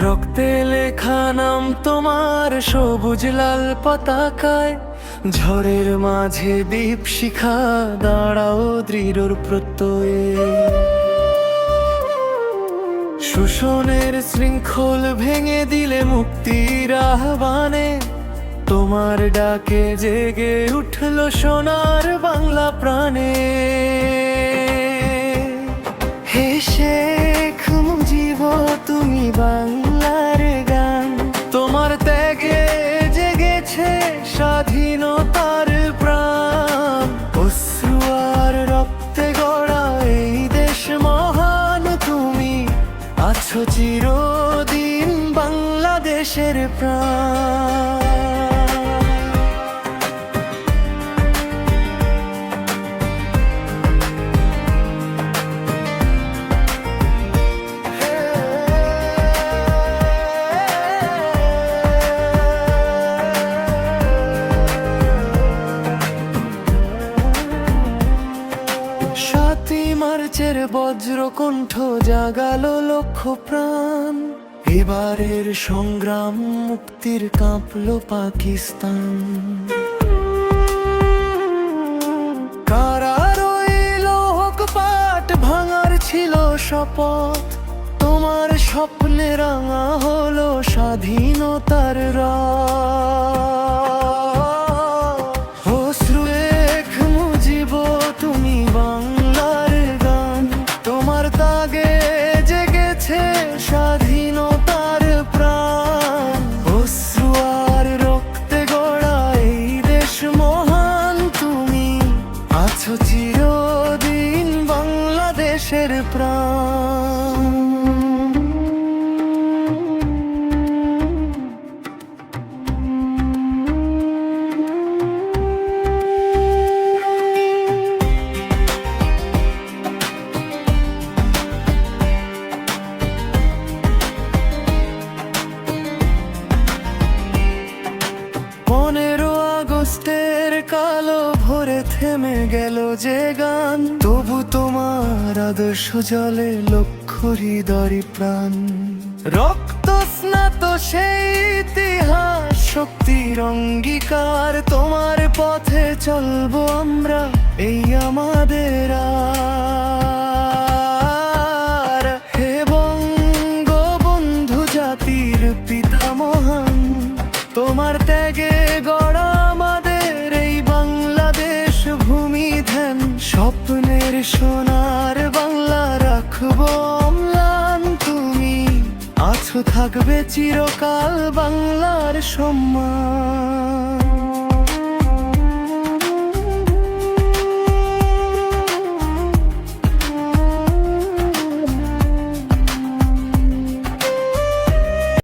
রক্তে লেখা নাম তোমার সবুজ লাল পতাকায়, ঝড়ের মাঝে দীপশিখা দাঁড়াও দৃঢ় প্রত্যয়ে। শোষণের শৃঙ্খল ভেঙে দিলে মুক্তির আহ্বানে, তোমার ডাকে জেগে উঠল সোনার বাংলা প্রাণে। হে শেখ মুজিব তুমি বাংলার গান, তোমার ত্যাগে জেগেছে স্বাধীনতার প্রাণ। অশ্রু আর রক্তে গড়া এই দেশ মহান, তুমি আছো চিরদিন বাংলাদেশের প্রাণ। মার্চের বজ্রকণ্ঠ জাগালো লক্ষ প্রাণ, এবারের সংগ্রাম মুক্তির কাঁপলো পাকিস্তান। কারা রইল হোক পাট, ভাঙার ছিল শপথ, তোমার স্বপ্নে রাঙা হলো স্বাধীনতার রাত। স্বাধীনতার প্রাণ, অশ্রু আর রক্তে গড়া এই দেশ মহান, তুমি আছো চিরদিন বাংলাদেশের প্রাণ। আগস্টের কালো ভোরে থেমে গেল যে গান, তবু তোমার আদর্শ জলে লক্ষ হৃদয় প্রাণ। রক্ত স্নাত সেই ইতিহাস শক্তির অঙ্গীকার, তোমার পথে চলবো আমরা এই আমাদের আর। হে বঙ্গবন্ধু জাতির পিতা মহান, তোমার ত্যাগে গড়া আমাদের এই বাংলাদেশ ভূমি ধ্যান। স্বপ্নের সোনার বাংলা রাখবো অম্লান, তুমি আছো থাকবে চিরকাল বাংলার সম্মান।